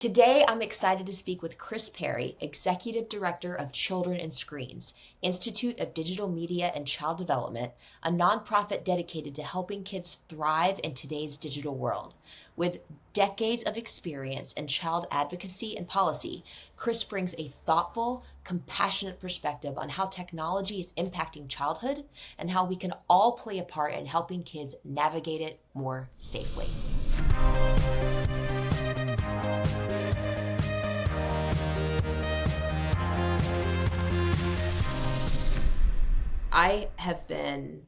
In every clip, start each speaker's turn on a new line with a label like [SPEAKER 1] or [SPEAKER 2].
[SPEAKER 1] Today, I'm excited to speak with Kris Perry, Executive Director of Children and Screens, Institute of Digital Media and Child Development, a nonprofit dedicated to helping kids thrive in today's digital world. With decades of experience in child advocacy and policy, Kris brings a thoughtful, compassionate perspective on how technology is impacting childhood and how we can all play a part in helping kids navigate it more safely. I have been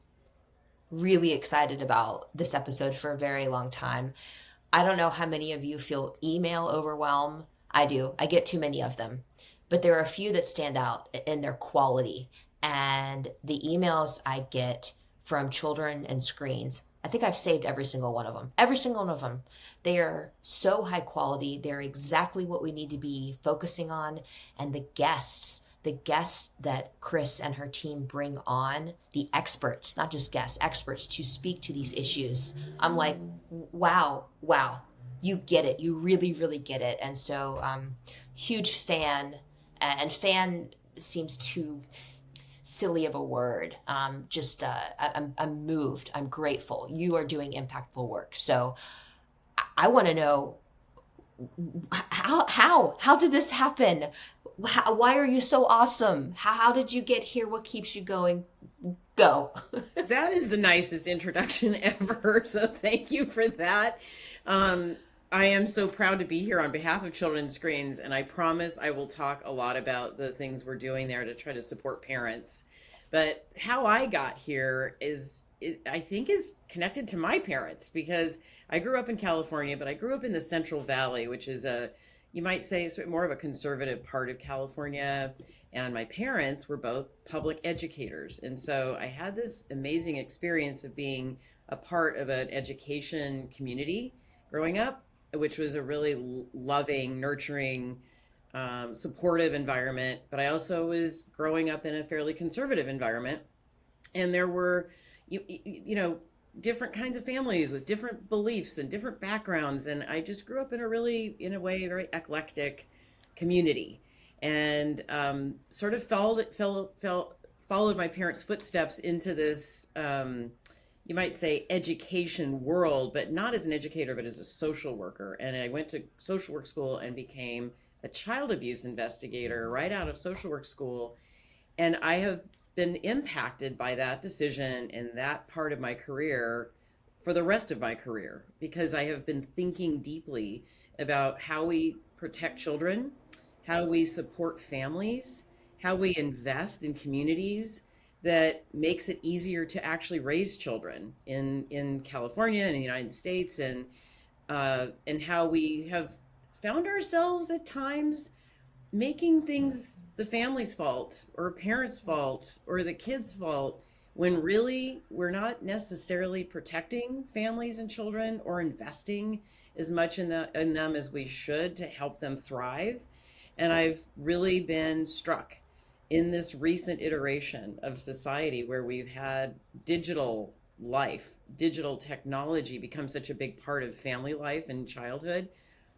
[SPEAKER 1] really excited about this episode for a very long time. I don't know how many of you feel email overwhelm. I do. I get too many of them. But there are a few that stand out in their quality. And the emails I get from children and screens, I think I've saved every single one of them. Every single one of them. They are so high quality. They're exactly what we need to be focusing on. And the guests that Kris and her team bring on, the experts, not just guests, experts to speak to these issues. I'm like, wow, you get it. You really, really get it. And so, huge fan, and fan seems too silly of a word. I'm moved. I'm grateful. You are doing impactful work. So I want to know how did this happen? Why are you so awesome? How did you get here? What keeps you going? Go.
[SPEAKER 2] That is the nicest introduction ever. So thank you for that. I am so proud to be here on behalf of Children and Screens, and I promise I will talk a lot about the things we're doing there to try to support parents. But how I got here I think, is connected to my parents, because I grew up in California, but I grew up in the Central Valley, which is you might say, sort of more of a conservative part of California. And my parents were both public educators. And so I had this amazing experience of being a part of an education community growing up, which was a really loving, nurturing, supportive environment. But I also was growing up in a fairly conservative environment. And there were, different kinds of families with different beliefs and different backgrounds. And I just grew up in in a way, very eclectic community, and sort of followed my parents' footsteps into this, you might say, education world, but not as an educator, but as a social worker. And I went to social work school and became a child abuse investigator right out of social work school. And I have been impacted by that decision and that part of my career for the rest of my career, because I have been thinking deeply about how we protect children, how we support families, how we invest in communities that makes it easier to actually raise children in California and in the United States, and how we have found ourselves at times making things the family's fault or parents' fault or the kids' fault, when really we're not necessarily protecting families and children or investing as much in them as we should to help them thrive. And I've really been struck in this recent iteration of society where we've had digital life, digital technology become such a big part of family life and childhood,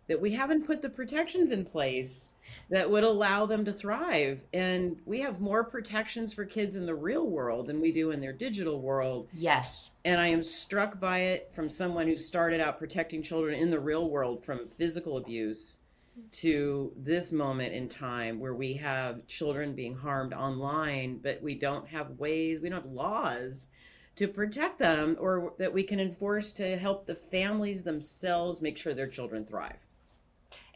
[SPEAKER 2] that we haven't put the protections in place that would allow them to thrive. And we have more protections for kids in the real world than we do in their digital world.
[SPEAKER 1] Yes.
[SPEAKER 2] And I am struck by it from someone who started out protecting children in the real world from physical abuse to this moment in time where we have children being harmed online, but we don't have laws to protect them or that we can enforce to help the families themselves make sure their children thrive.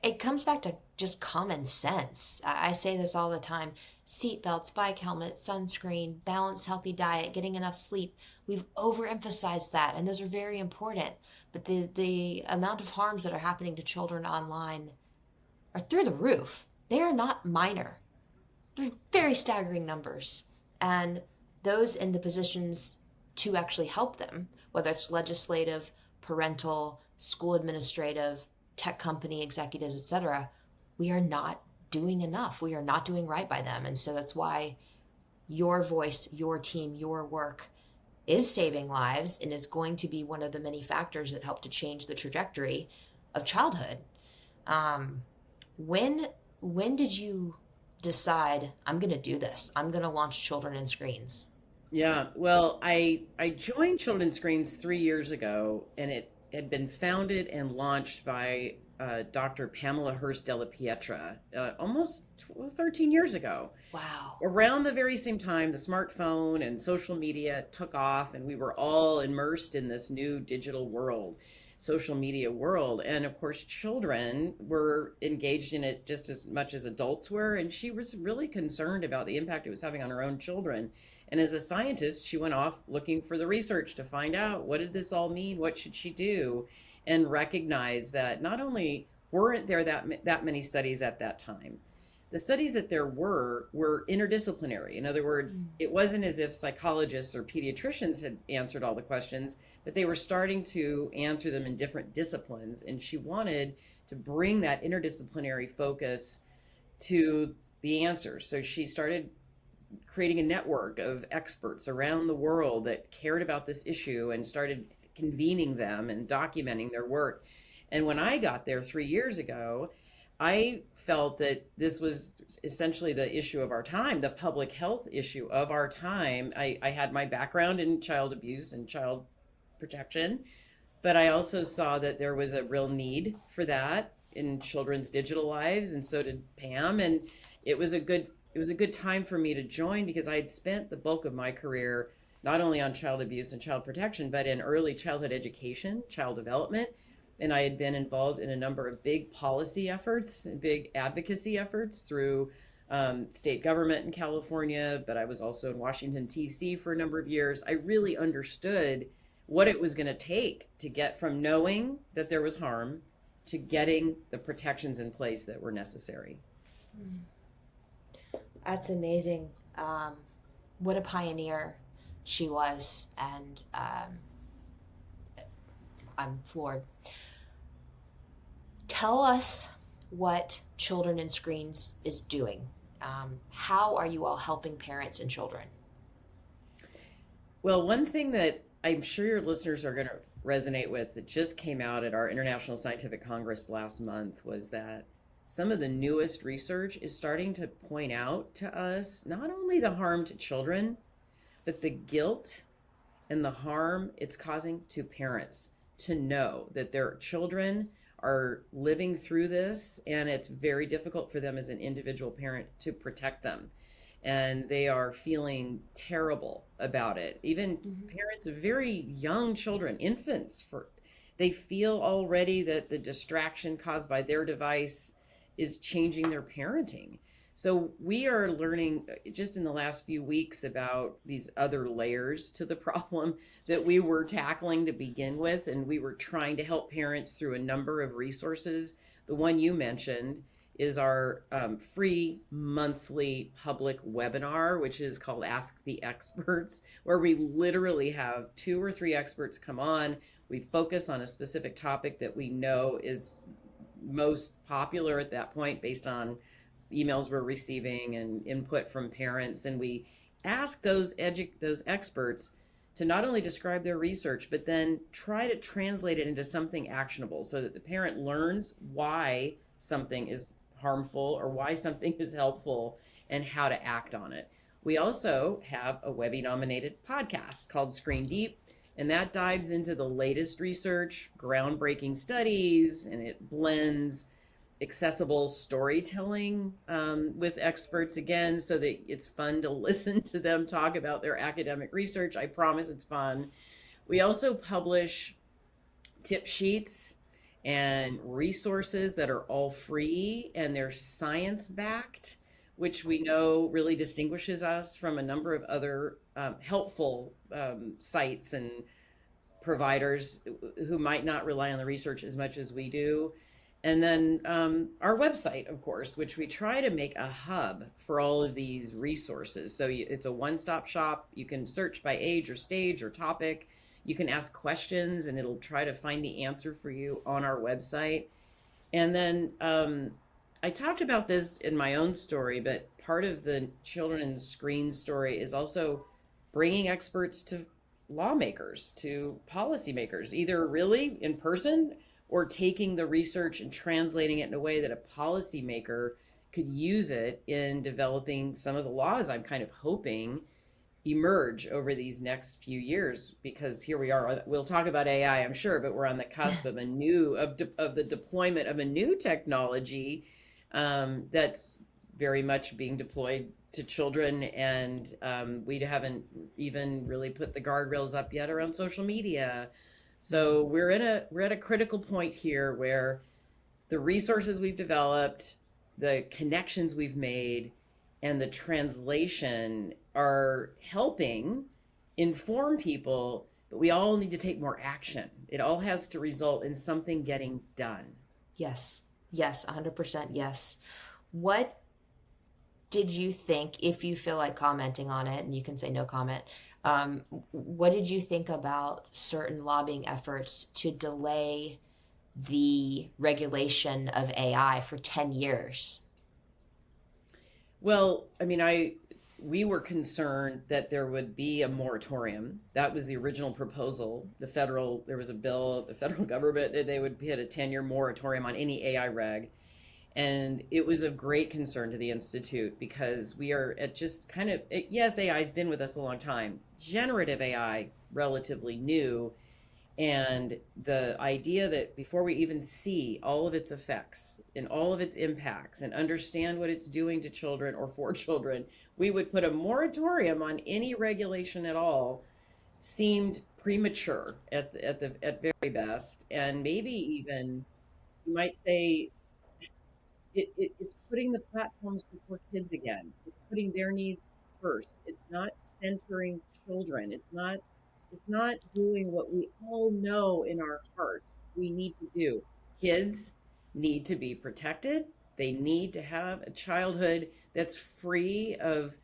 [SPEAKER 1] It comes back to just common sense. I say this all the time. Seatbelts, bike helmets, sunscreen, balanced healthy diet, getting enough sleep. We've overemphasized that, and those are very important. But the amount of harms that are happening to children online are through the roof. They are not minor. They're very staggering numbers. And those in the positions to actually help them, whether it's legislative, parental, school administrative, tech company executives, etc., we are not doing enough. We are not doing right by them. And so that's why your voice, your team, your work is saving lives and is going to be one of the many factors that help to change the trajectory of childhood. When when did you decide I'm going to do this? I'm going to launch Children and Screens.
[SPEAKER 2] Yeah, well, I joined Children's Screens 3 years ago, and it had been founded and launched by Dr. Pamela Hurst Della Pietra almost 13 years ago.
[SPEAKER 1] Wow.
[SPEAKER 2] Around the very same time, the smartphone and social media took off, and we were all immersed in this new digital world, social media world. And of course, children were engaged in it just as much as adults were. And she was really concerned about the impact it was having on her own children. And as a scientist, she went off looking for the research to find out, what did this all mean? What should she do? And recognize that not only weren't there that many studies at that time, the studies that there were interdisciplinary. In other words, it wasn't as if psychologists or pediatricians had answered all the questions, but they were starting to answer them in different disciplines. And she wanted to bring that interdisciplinary focus to the answers. So she started creating a network of experts around the world that cared about this issue and started convening them and documenting their work. And when I got there 3 years ago, I felt that this was essentially the issue of our time, the public health issue of our time. I had my background in child abuse and child protection, but I also saw that there was a real need for that in children's digital lives, and so did Pam. And it was a good time for me to join because I had spent the bulk of my career not only on child abuse and child protection, but in early childhood education, child development. And I had been involved in a number of big policy efforts and big advocacy efforts through state government in California, but I was also in Washington, D.C. for a number of years. I really understood what it was going to take to get from knowing that there was harm to getting the protections in place that were necessary.
[SPEAKER 1] That's amazing. What a pioneer she was, and I'm floored. Tell us what Children and Screens is doing. How are you all helping parents and children?
[SPEAKER 2] Well, one thing that I'm sure your listeners are going to resonate with that just came out at our International Scientific Congress last month was that some of the newest research is starting to point out to us not only the harm to children, but the guilt and the harm it's causing to parents to know that their children are living through this, and it's very difficult for them as an individual parent to protect them. And they are feeling terrible about it. Even parents of very young children, infants, they feel already that the distraction caused by their device is changing their parenting. So we are learning just in the last few weeks about these other layers to the problem that we were tackling to begin with. And we were trying to help parents through a number of resources. The one you mentioned is our free monthly public webinar, which is called Ask the Experts, where we literally have 2 or 3 experts come on. We focus on a specific topic that we know is most popular at that point based on emails we're receiving and input from parents. And we ask those experts to not only describe their research, but then try to translate it into something actionable so that the parent learns why something is harmful or why something is helpful and how to act on it. We also have a Webby nominated podcast called Screen Deep, and that dives into the latest research, groundbreaking studies, and it blends accessible storytelling with experts again, so that it's fun to listen to them talk about their academic research. I promise it's fun. We also publish tip sheets and resources that are all free, and they're science backed, which we know really distinguishes us from a number of other helpful sites and providers who might not rely on the research as much as we do. And then our website, of course, which we try to make a hub for all of these resources. So it's a one-stop shop. You can search by age or stage or topic. You can ask questions and it'll try to find the answer for you on our website. And then I talked about this in my own story, but part of the Children's Screen story is also bringing experts to lawmakers, to policymakers, either really in person or taking the research and translating it in a way that a policymaker could use it in developing some of the laws I'm kind of hoping emerge over these next few years. Because here we are, we'll talk about AI, I'm sure, but we're on the cusp of of the deployment of a new technology that's very much being deployed to children, and we haven't even really put the guardrails up yet around social media. So we're at a critical point here where the resources we've developed, the connections we've made, and the translation are helping inform people, but we all need to take more action. It all has to result in something getting done.
[SPEAKER 1] Yes. Yes, 100% yes. What did you think, if you feel like commenting on it, and you can say no comment, what did you think about certain lobbying efforts to delay the regulation of AI for 10 years?
[SPEAKER 2] Well, I mean, we were concerned that there would be a moratorium. That was the original proposal. There was a bill, the federal government, that they would hit a 10-year moratorium on any AI reg. And it was of great concern to the Institute because we are at just kind of, yes, AI has been with us a long time. Generative AI, relatively new. And the idea that before we even see all of its effects and all of its impacts and understand what it's doing to children or for children, we would put a moratorium on any regulation at all seemed premature at very best. And maybe even, you might say, it's putting the platforms before kids again. It's putting their needs first. It's not centering children. It's not doing what we all know in our hearts we need to do. Kids need to be protected. They need to have a childhood that's free of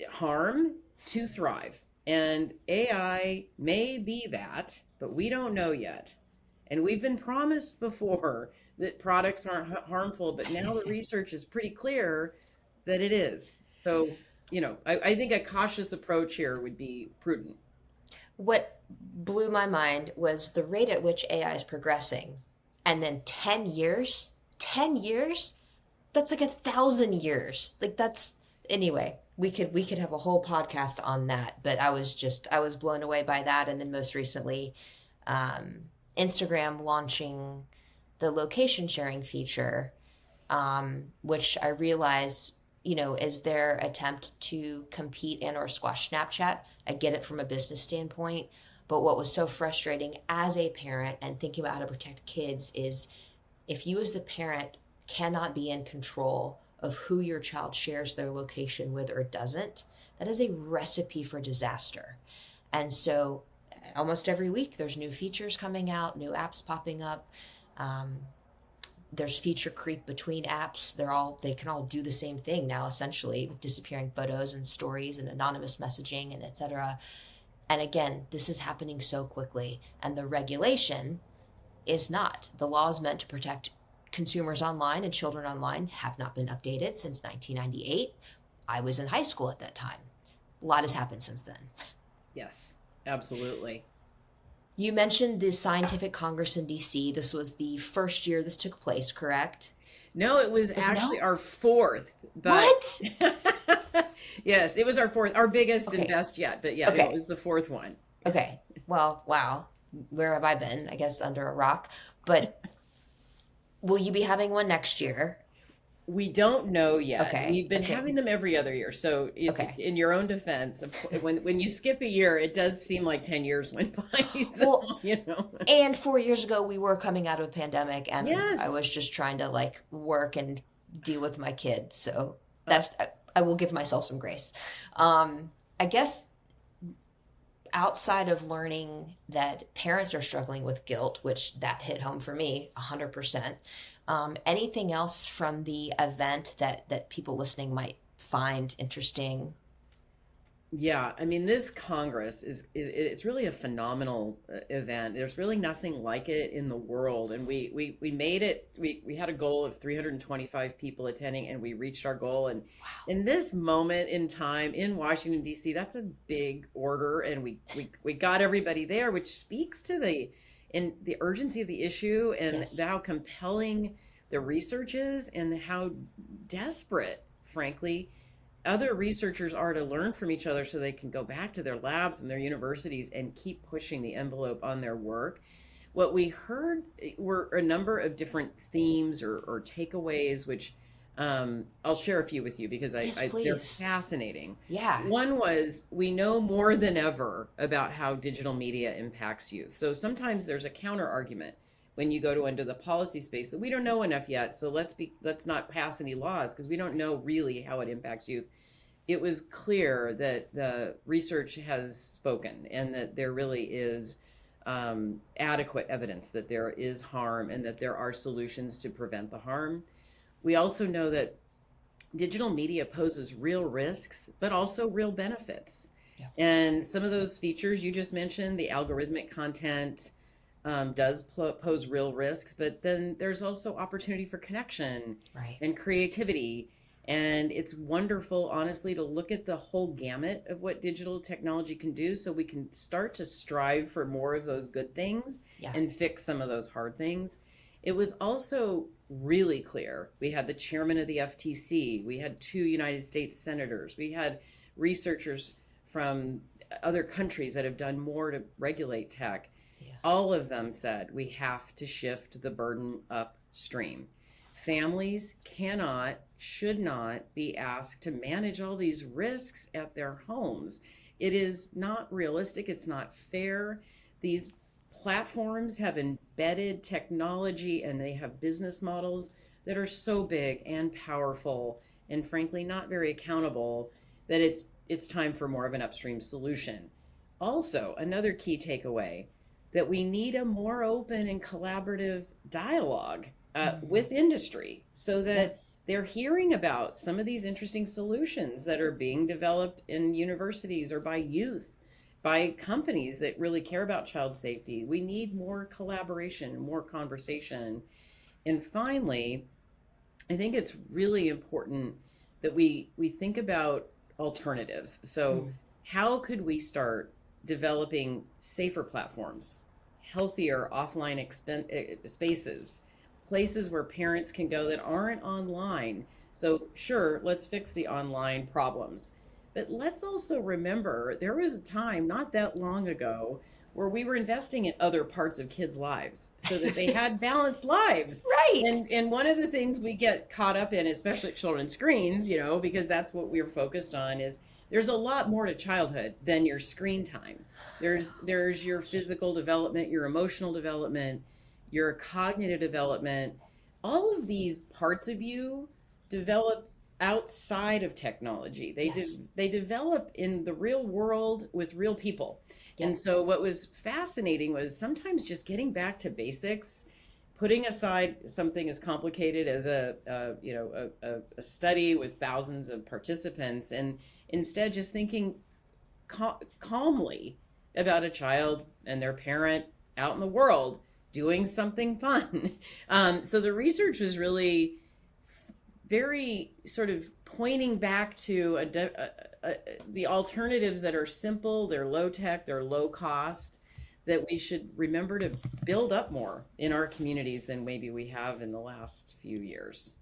[SPEAKER 2] harm to thrive. And AI may be that, but we don't know yet. And we've been promised before that products aren't harmful, but now the research is pretty clear that it is. So, I think a cautious approach here would be prudent.
[SPEAKER 1] What blew my mind was the rate at which AI is progressing. And then 10 years? 10 years? That's like 1,000 years. Like anyway, we could have a whole podcast on that, but I was blown away by that. And then most recently, Instagram launching the location sharing feature, which I realize, is their attempt to compete and or squash Snapchat. I get it from a business standpoint, but what was so frustrating as a parent and thinking about how to protect kids is if you as the parent cannot be in control of who your child shares their location with or doesn't, that is a recipe for disaster. And so almost every week there's new features coming out, new apps popping up. There's feature creep between apps. They can all do the same thing now, essentially, with disappearing photos and stories and anonymous messaging and etc. And again, this is happening so quickly, and the regulation is not. The law is meant to protect consumers online, and children online have not been updated since 1998. I was in high school at that time. A lot has happened since then.
[SPEAKER 2] Yes, absolutely.
[SPEAKER 1] You mentioned the Scientific Congress in DC. This was the first year this took place, correct?
[SPEAKER 2] No, it was actually our fourth. But
[SPEAKER 1] What?
[SPEAKER 2] yes, it was our fourth, our biggest
[SPEAKER 1] Okay.
[SPEAKER 2] and best yet. But yeah,
[SPEAKER 1] Okay.
[SPEAKER 2] it was the fourth one.
[SPEAKER 1] Okay. Well, wow. Where have I been? I guess under a rock. But will you be having one next year?
[SPEAKER 2] We don't know yet.
[SPEAKER 1] Okay.
[SPEAKER 2] We've been
[SPEAKER 1] Okay.
[SPEAKER 2] having them every other year. So
[SPEAKER 1] Okay.
[SPEAKER 2] in your own defense, when you skip a year, it does seem like 10 years went by. So,
[SPEAKER 1] Well, and 4 years ago, we were coming out of a pandemic, and
[SPEAKER 2] Yes.
[SPEAKER 1] I was just trying to work and deal with my kids. So I will give myself some grace. I guess outside of learning that parents are struggling with guilt, which that hit home for me 100%. Anything else from the event that people listening might find interesting?
[SPEAKER 2] Yeah, I mean, this Congress it's really a phenomenal event. There's really nothing like it in the world, and we made it. We had a goal of 325 people attending, and we reached our goal. And in this moment in time in Washington D.C., that's a big order, and we got everybody there, which speaks to the and the urgency of the issue and
[SPEAKER 1] Yes.
[SPEAKER 2] how compelling the research is and how desperate, frankly, other researchers are to learn from each other so they can go back to their labs and their universities and keep pushing the envelope on their work. What we heard were a number of different themes or takeaways, which I'll share a few with you because
[SPEAKER 1] Yes,
[SPEAKER 2] they're
[SPEAKER 1] please.
[SPEAKER 2] fascinating.
[SPEAKER 1] Yeah.
[SPEAKER 2] One was we know more than ever about how digital media impacts youth. So sometimes there's a counter argument when you go to into the policy space that we don't know enough yet. So let's not pass any laws because we don't know really how it impacts youth. It was clear that the research has spoken and that there really is adequate evidence that there is harm and that there are solutions to prevent the harm. We also know that digital media poses real risks, but also real benefits.
[SPEAKER 1] Yeah.
[SPEAKER 2] And some of those features you just mentioned, the algorithmic content does pose real risks, but then there's also opportunity for connection
[SPEAKER 1] Right.
[SPEAKER 2] and creativity. And it's wonderful, honestly, to look at the whole gamut of what digital technology can do so we can start to strive for more of those good things
[SPEAKER 1] Yeah.
[SPEAKER 2] and fix some of those hard things. It was also really clear. We had the chairman of the FTC, we had two United States senators, we had researchers from other countries that have done more to regulate tech.
[SPEAKER 1] Yeah.
[SPEAKER 2] All of them said we have to shift the burden upstream. Families cannot, should not be asked to manage all these risks at their homes. It is not realistic. It's not fair. These platforms have embedded technology and they have business models that are so big and powerful and frankly not very accountable that it's time for more of an upstream solution. Also, another key takeaway that we need a more open and collaborative dialogue with industry so that they're hearing about some of these interesting solutions that are being developed in universities or by youth, by companies that really care about child safety. We need more collaboration, more conversation. And finally, I think it's really important that we think about alternatives. So, how could we start developing safer platforms, healthier offline spaces, places where parents can go that aren't online? So, sure, let's fix the online problems. But let's also remember there was a time not that long ago where we were investing in other parts of kids' lives so that they had balanced lives.
[SPEAKER 1] Right.
[SPEAKER 2] And one of the things we get caught up in, especially children's screens, because that's what we're focused on, is there's a lot more to childhood than your screen time. There's your physical development, your emotional development, your cognitive development. All of these parts of you develop outside of technology. They develop in the real world with real people.
[SPEAKER 1] Yeah.
[SPEAKER 2] And so what was fascinating was sometimes just getting back to basics, putting aside something as complicated as a study with thousands of participants, and instead just thinking calmly about a child and their parent out in the world doing something fun. So the research was really very sort of pointing back to the alternatives that are simple, they're low tech, they're low cost, that we should remember to build up more in our communities than maybe we have in the last few years.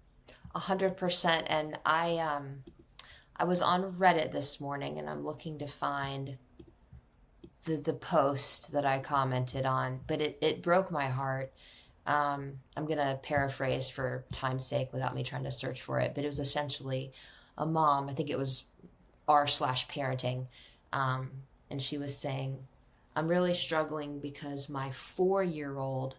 [SPEAKER 1] 100%. And I was on Reddit this morning and I'm looking to find the post that I commented on, but it broke my heart. I'm going to paraphrase for time's sake without me trying to search for it, but it was essentially a mom, I think it was r/parenting, and she was saying, I'm really struggling because my 4-year-old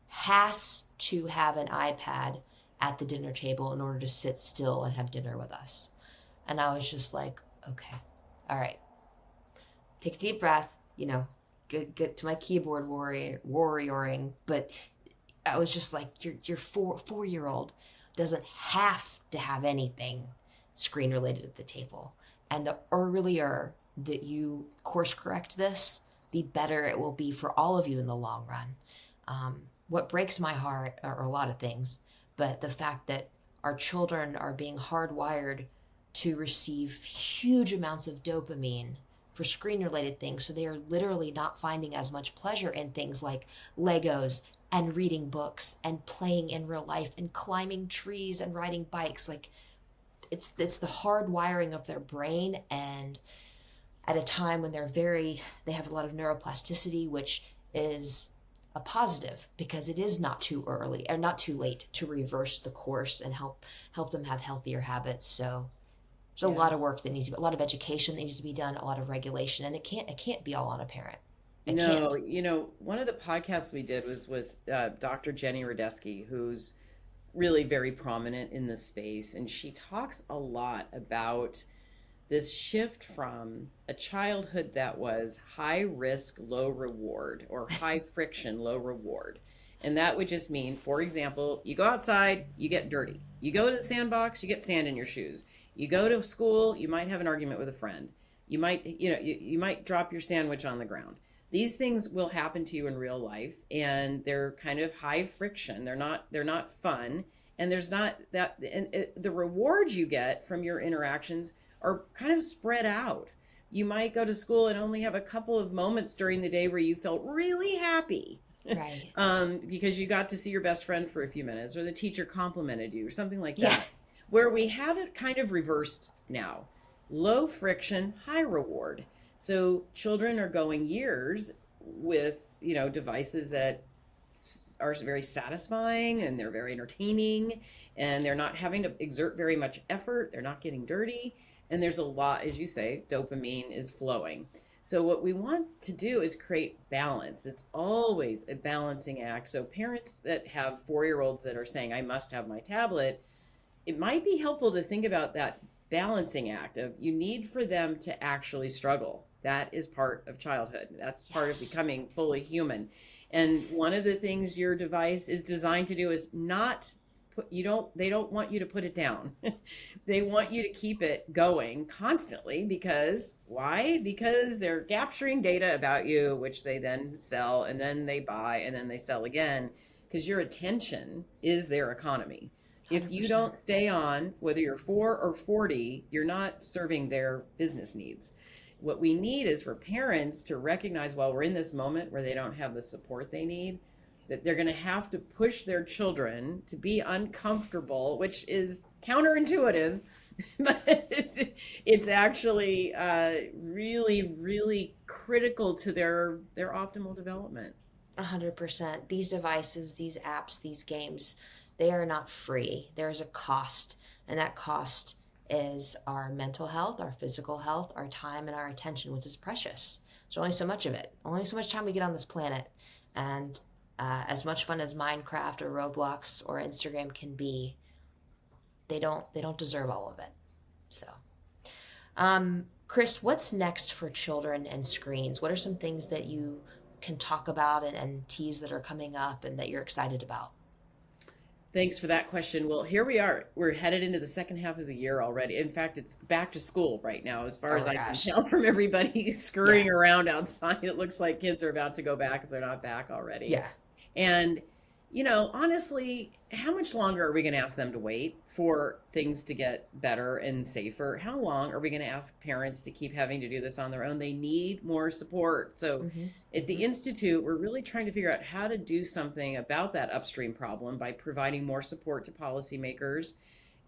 [SPEAKER 1] has to have an iPad at the dinner table in order to sit still and have dinner with us. And I was just like, okay, all right, take a deep breath, get to my keyboard warrioring, but I was just like, your 4-year-old doesn't have to have anything screen related at the table. And the earlier that you course correct this, the better it will be for all of you in the long run. What breaks my heart are a lot of things, but the fact that our children are being hardwired to receive huge amounts of dopamine for screen related things. So they are literally not finding as much pleasure in things like Legos and reading books and playing in real life and climbing trees and riding bikes. Like it's the hard wiring of their brain, and at a time when they have a lot of neuroplasticity, which is a positive because it is not too early or not too late to reverse the course and help them have healthier habits. So there's a
[SPEAKER 2] Yeah.
[SPEAKER 1] lot of work that needs to be, a lot of education that needs to be done, a lot of regulation, and it can't be all on a parent. It
[SPEAKER 2] No,
[SPEAKER 1] can't.
[SPEAKER 2] one of the podcasts we did was with Dr. Jenny Radesky, who's really very prominent in this space. And she talks a lot about this shift from a childhood that was high risk, low reward, or high friction, low reward. And that would just mean, for example, you go outside, you get dirty. You go to the sandbox, you get sand in your shoes. You go to school, you might have an argument with a friend. You might drop your sandwich on the ground. These things will happen to you in real life, and they're kind of high friction. They're not fun, and there's not that, and the rewards you get from your interactions are kind of spread out. You might go to school and only have a couple of moments during the day where you felt really happy,
[SPEAKER 1] Right.
[SPEAKER 2] because you got to see your best friend for a few minutes, or the teacher complimented you, or something like
[SPEAKER 1] Yeah.
[SPEAKER 2] that. Where we have it kind of reversed now, low friction, high reward. So children are going years with, devices that are very satisfying, and they're very entertaining, and they're not having to exert very much effort. They're not getting dirty. And there's a lot, as you say, dopamine is flowing. So what we want to do is create balance. It's always a balancing act. So parents that have 4-year-olds that are saying, I must have my tablet, it might be helpful to think about that balancing act of, you need for them to actually struggle. That is part of childhood. That's part of
[SPEAKER 1] Yes.
[SPEAKER 2] becoming fully human. And one of the things your device is designed to do is not they don't want you to put it down. They want you to keep it going constantly, because why? Because they're capturing data about you, which they then sell, and then they buy, and then they sell again, because your attention is their economy. If you
[SPEAKER 1] 100%.
[SPEAKER 2] don't stay on, whether you're 4 or 40, you're not serving their business needs. What we need is for parents to recognize, while we're in this moment where they don't have the support they need, that they're going to have to push their children to be uncomfortable, which is counterintuitive, but it's actually really, really critical to their optimal development.
[SPEAKER 1] 100%. These devices, these apps, these games, they are not free. There is a cost, and that cost is our mental health, our physical health, our time, and our attention, which is precious. There's only so much of it, only so much time we get on this planet. And as much fun as Minecraft or Roblox or Instagram can be, they don't deserve all of it. So, Kris, what's next for children and screens? What are some things that you can talk about and tease that are coming up and that you're excited about?
[SPEAKER 2] Thanks for that question. Well, here we are. We're headed into the second half of the year already. In fact, it's back to school right now, as far
[SPEAKER 1] Oh
[SPEAKER 2] as
[SPEAKER 1] my
[SPEAKER 2] I can
[SPEAKER 1] gosh.
[SPEAKER 2] tell from everybody
[SPEAKER 1] Yeah.
[SPEAKER 2] scurrying around outside. It looks like kids are about to go back if they're not back already.
[SPEAKER 1] Yeah.
[SPEAKER 2] And, honestly, how much longer are we going to ask them to wait for things to get better and safer? How long are we going to ask parents to keep having to do this on their own? They need more support. So
[SPEAKER 1] Mm-hmm.
[SPEAKER 2] at the Institute, we're really trying to figure out how to do something about that upstream problem by providing more support to policymakers,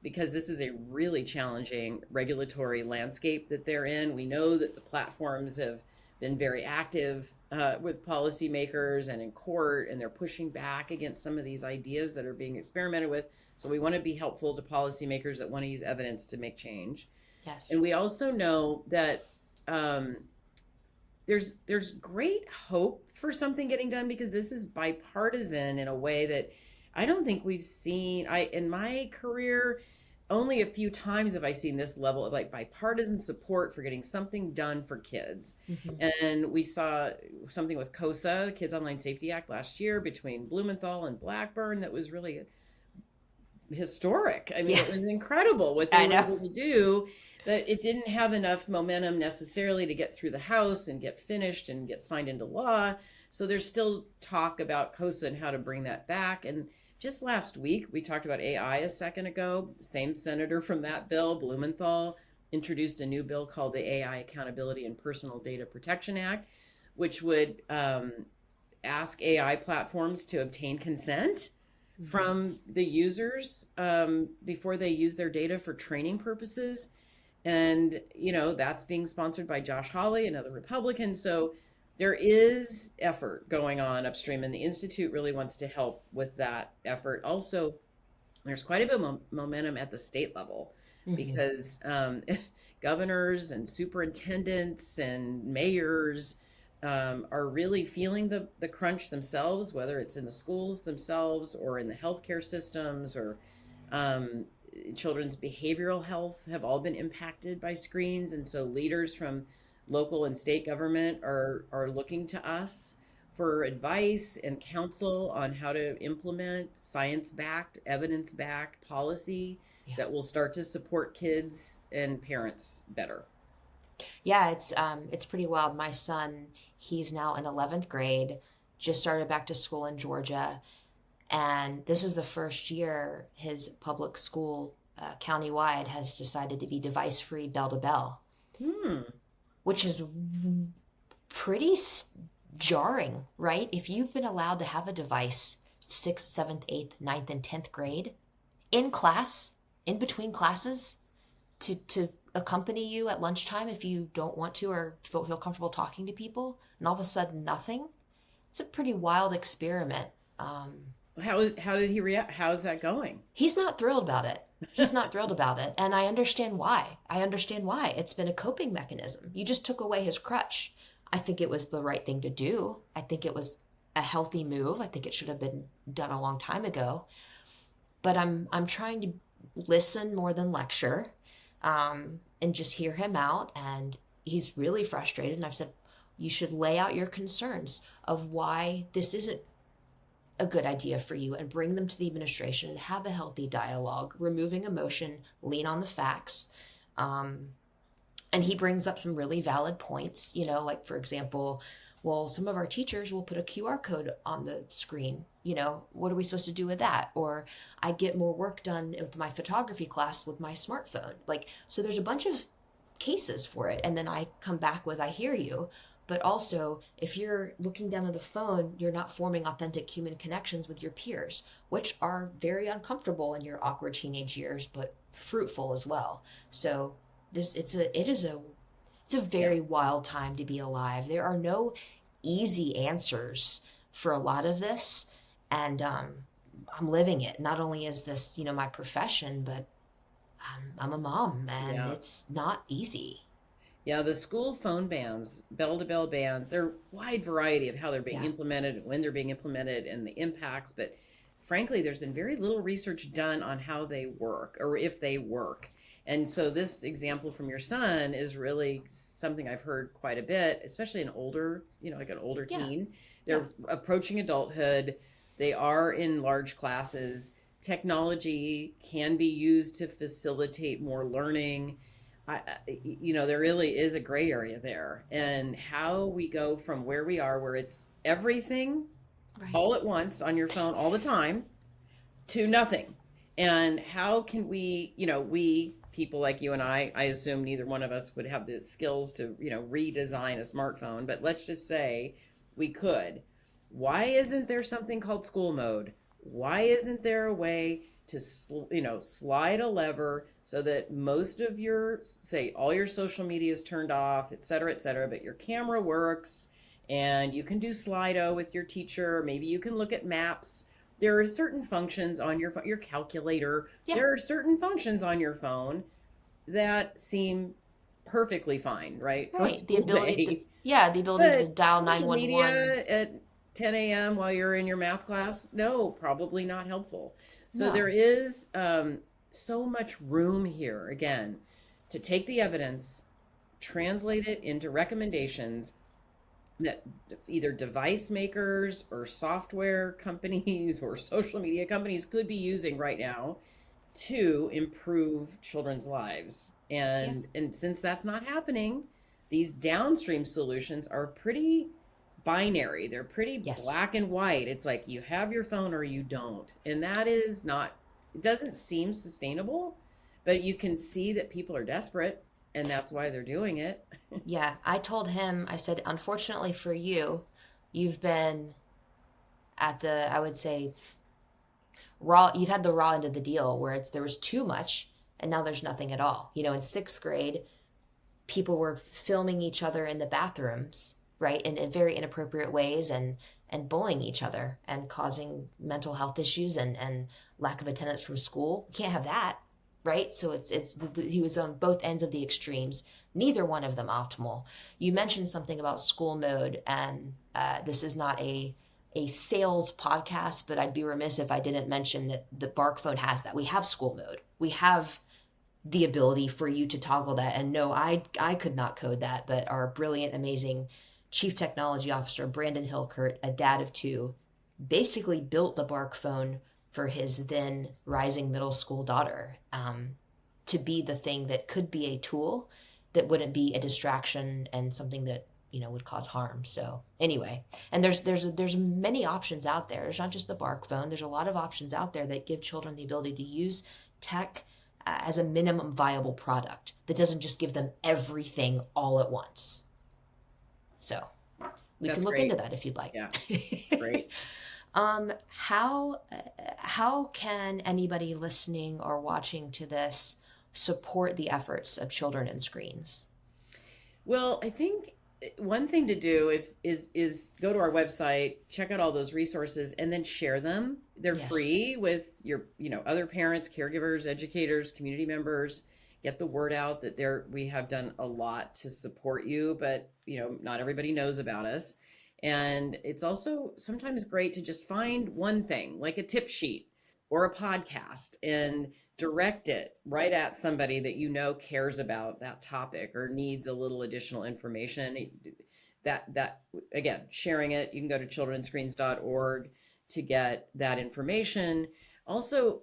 [SPEAKER 2] because this is a really challenging regulatory landscape that they're in. We know that the platforms have been very active with policymakers and in court, and they're pushing back against some of these ideas that are being experimented with. So we want to be helpful to policymakers that want to use evidence to make change.
[SPEAKER 1] Yes.
[SPEAKER 2] And we also know that um, there's great hope for something getting done, because this is bipartisan in a way that I don't think we've seen. In my career, only a few times have I seen this level of like bipartisan support for getting something done for kids.
[SPEAKER 1] Mm-hmm.
[SPEAKER 2] And we saw something with KOSA, Kids Online Safety Act, last year between Blumenthal and Blackburn that was really historic. I mean,
[SPEAKER 1] Yeah.
[SPEAKER 2] it was incredible what
[SPEAKER 1] I
[SPEAKER 2] they were
[SPEAKER 1] know.
[SPEAKER 2] able to do, but it didn't have enough momentum necessarily to get through the House and get finished and get signed into law. So there's still talk about KOSA and how to bring that back. And just last week, we talked about AI a second ago. The same senator from that bill, Blumenthal, introduced a new bill called the AI Accountability and Personal Data Protection Act, which would ask AI platforms to obtain consent
[SPEAKER 1] Mhm.
[SPEAKER 2] from the users before they use their data for training purposes. And, that's being sponsored by Josh Hawley, another Republican. So there is effort going on upstream, and the Institute really wants to help with that effort. Also, there's quite a bit of momentum at the state level
[SPEAKER 1] Mhm.
[SPEAKER 2] because governors and superintendents and mayors are really feeling the crunch themselves, whether it's in the schools themselves or in the healthcare systems or um, children's behavioral health have all been impacted by screens. And so leaders from local and state government are looking to us for advice and counsel on how to implement science-backed, evidence-backed policy
[SPEAKER 1] Yeah.
[SPEAKER 2] that will start to support kids and parents better.
[SPEAKER 1] Yeah, it's pretty wild. My son, he's now in 11th grade, just started back to school in Georgia, and this is the first year his public school countywide has decided to be device free bell to bell,
[SPEAKER 2] Hmm.
[SPEAKER 1] which is pretty jarring, right? If you've been allowed to have a device 6th, 7th, 8th, ninth, and 10th grade in class, in between classes, to accompany you at lunchtime if you don't want to or feel comfortable talking to people, and all of a sudden nothing. It's a pretty wild experiment.
[SPEAKER 2] How did he react? How's that going?
[SPEAKER 1] He's not thrilled about it. He's not thrilled about it, and I understand why. I understand why. It's been a coping mechanism. You just took away his crutch. I think it was the right thing to do. I think it was a healthy move. I think it should have been done a long time ago. But I'm trying to listen more than lecture, and just hear him out. And he's really frustrated. And I've said, you should lay out your concerns of why this isn't a good idea for you and bring them to the administration and have a healthy dialogue, removing emotion, lean on the facts. Um, and he brings up some really valid points, like, for example, well, some of our teachers will put a QR code on the screen. What are we supposed to do with that? Or I get more work done with my photography class with my smartphone. Like, so there's a bunch of cases for it. And then I come back with, I hear you. But also, if you're looking down at a phone, you're not forming authentic human connections with your peers, which are very uncomfortable in your awkward teenage years, but fruitful as well. So it's a
[SPEAKER 2] Yeah.
[SPEAKER 1] very wild time to be alive. There are no easy answers for a lot of this, and I'm living it. Not only is this, my profession, but I'm a mom, and
[SPEAKER 2] Yeah.
[SPEAKER 1] it's not easy.
[SPEAKER 2] Yeah, the school phone bans, bell to bell bans, they're wide variety of how they're being
[SPEAKER 1] Yeah.
[SPEAKER 2] implemented, when they're being implemented, and the impacts. But frankly, there's been very little research done on how they work or if they work. And so this example from your son is really something I've heard quite a bit, especially an older, like an older
[SPEAKER 1] Yeah.
[SPEAKER 2] teen.
[SPEAKER 1] Yeah.
[SPEAKER 2] They're approaching adulthood. They are in large classes. Technology can be used to facilitate more learning. There really is a gray area there, and how we go from where we are, where it's everything
[SPEAKER 1] Right.
[SPEAKER 2] all at once on your phone all the time, to nothing. And how can we people like you and I assume neither one of us would have the skills to, redesign a smartphone, but let's just say we could. Why isn't there something called school mode? Why isn't there a way to, slide a lever so that most of your, say, all your social media is turned off, et cetera, but your camera works and you can do Slido with your teacher. Maybe you can look at maps. There are certain functions on your phone, your calculator.
[SPEAKER 1] Yeah.
[SPEAKER 2] There are certain functions on your phone that seem perfectly fine, right? For a
[SPEAKER 1] Right.
[SPEAKER 2] school day.
[SPEAKER 1] The ability to
[SPEAKER 2] But
[SPEAKER 1] dial
[SPEAKER 2] social
[SPEAKER 1] 911.
[SPEAKER 2] media at 10 a.m. while you're in your math class, no, probably not helpful. So there
[SPEAKER 1] No.
[SPEAKER 2] is so much room here, again, to take the evidence, translate it into recommendations that either device makers or software companies or social media companies could be using right now to improve children's lives.
[SPEAKER 1] Yeah.
[SPEAKER 2] And since that's not happening, these downstream solutions are pretty binary. They're pretty
[SPEAKER 1] Yes.
[SPEAKER 2] black and white. It's like you have your phone or you don't. And that is not, it doesn't seem sustainable, but you can see that people are desperate. and that's why they're doing it.
[SPEAKER 1] Yeah, I told him, I said, unfortunately for you, you've been at the, I would say, you've had the raw end of the deal where there was too much and now there's nothing at all. In sixth grade, people were filming each other in the bathrooms, right, in very inappropriate ways and bullying each other and causing mental health issues and lack of attendance from school. We can't have that, right? So he was on both ends of the extremes, neither one of them optimal. You mentioned something about school mode, and this is not a sales podcast, but I'd be remiss if I didn't mention that the Bark phone has that. We have school mode. We have the ability for you to toggle that. And no, I could not code that, but our brilliant, amazing Chief Technology Officer, Brandon Hilkert, a dad of two, basically built the Bark phone for his then rising middle school daughter, to be the thing that could be a tool that wouldn't be a distraction and something that would cause harm. So anyway, and there's many options out there. There's not just the Bark phone. There's a lot of options out there that give children the ability to use tech as a minimum viable product that doesn't just give them everything all at once. So we
[SPEAKER 2] That's
[SPEAKER 1] can look
[SPEAKER 2] great.
[SPEAKER 1] into that if you'd like.
[SPEAKER 2] Yeah, great.
[SPEAKER 1] How can anybody listening or watching to this support the efforts of Children and Screens?
[SPEAKER 2] Well, I think one thing to do is go to our website, check out all those resources, and then share them. They're
[SPEAKER 1] Yes.
[SPEAKER 2] free with your other parents, caregivers, educators, community members. Get the word out that we have done a lot to support you, but not everybody knows about us. And it's also sometimes great to just find one thing, like a tip sheet or a podcast, and direct it right at somebody that cares about that topic or needs a little additional information. That again, sharing it, you can go to childrenscreens.org to get that information. Also,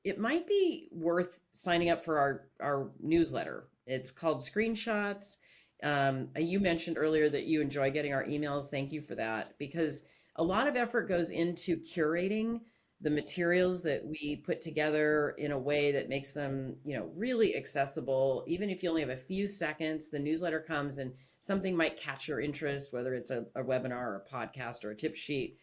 [SPEAKER 2] it might be worth signing up for our newsletter. It's called Screenshots. You mentioned earlier that you enjoy getting our emails. Thank you for that, because a lot of effort goes into curating the materials that we put together in a way that makes them, really accessible. Even if you only have a few seconds, the newsletter comes and something might catch your interest, whether it's a webinar or a podcast or a tip sheet,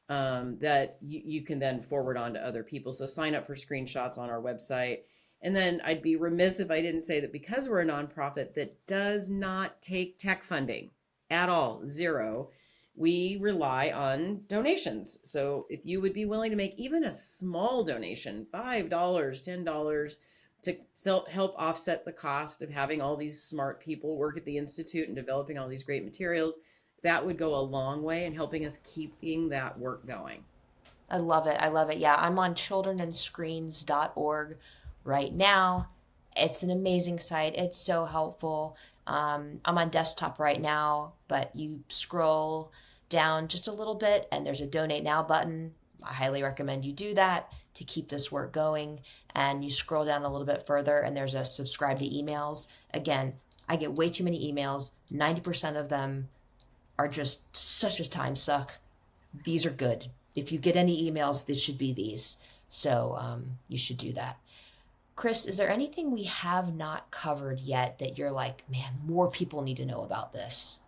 [SPEAKER 2] that you can then forward on to other people. So sign up for Screenshots on our website. And then I'd be remiss if I didn't say that because we're a nonprofit that does not take tech funding at all, zero, we rely on donations. So if you would be willing to make even a small donation, $5, $10, to help offset the cost of having all these smart people work at the Institute and developing all these great materials, that would go a long way in helping us keeping that work going.
[SPEAKER 1] I love it. I love it. Yeah, I'm on childrenandscreens.org right now. It's an amazing site. It's so helpful. I'm on desktop right now, but you scroll down just a little bit and there's a donate now button. I highly recommend you do that to keep this work going. And you scroll down a little bit further and there's a subscribe to emails. Again, I get way too many emails. 90% of them are just such a time suck. These are good. If you get any emails, this should be these. So you should do that. Kris, is there anything we have not covered yet that you're like, man, more people need to know about this?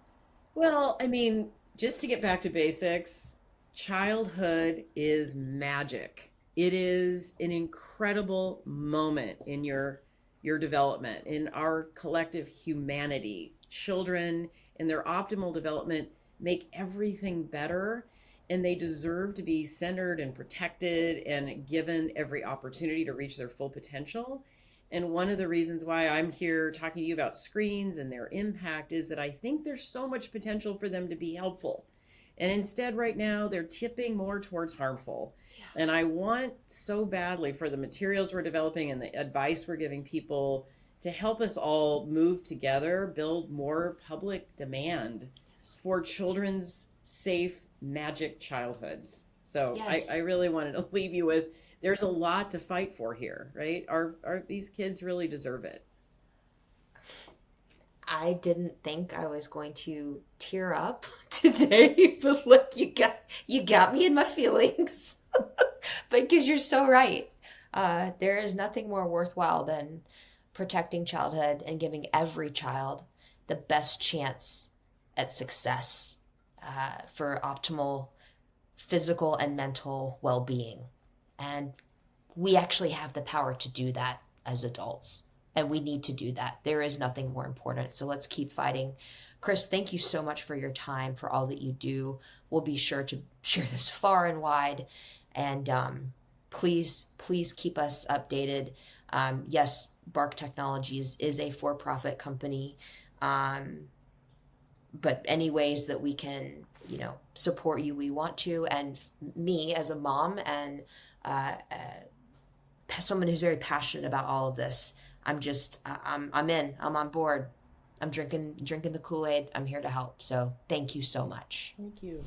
[SPEAKER 2] Well, I mean, just to get back to basics, childhood is magic. It is an incredible moment in your development, in our collective humanity. Children in their optimal development make everything better, and they deserve to be centered and protected and given every opportunity to reach their full potential. And one of the reasons why I'm here talking to you about screens and their impact is that I think there's so much potential for them to be helpful. And instead, right now, they're tipping more towards harmful. And I want so badly for the materials we're developing and the advice we're giving people to help us all move together, build more public demand for children's safe, magic childhoods. So
[SPEAKER 1] Yes.
[SPEAKER 2] I really wanted to leave you with, there's a lot to fight for here, right? These kids really deserve it.
[SPEAKER 1] I didn't think I was going to tear up today, but look, you got me in my feelings. Because you're so right. There is nothing more worthwhile than protecting childhood and giving every child the best chance at success for optimal physical and mental well-being. And we actually have the power to do that as adults. And we need to do that. There is nothing more important. So let's keep fighting. Kris, thank you so much for your time, for all that you do. We'll be sure to share this far and wide. And please keep us updated. Yes, Bark Technologies is a for-profit company. But any ways that we can, support you, we want to. And me as a mom and someone who's very passionate about all of this, I'm in. I'm on board. I'm drinking the Kool-Aid. I'm here to help. So thank you so much.
[SPEAKER 2] Thank you.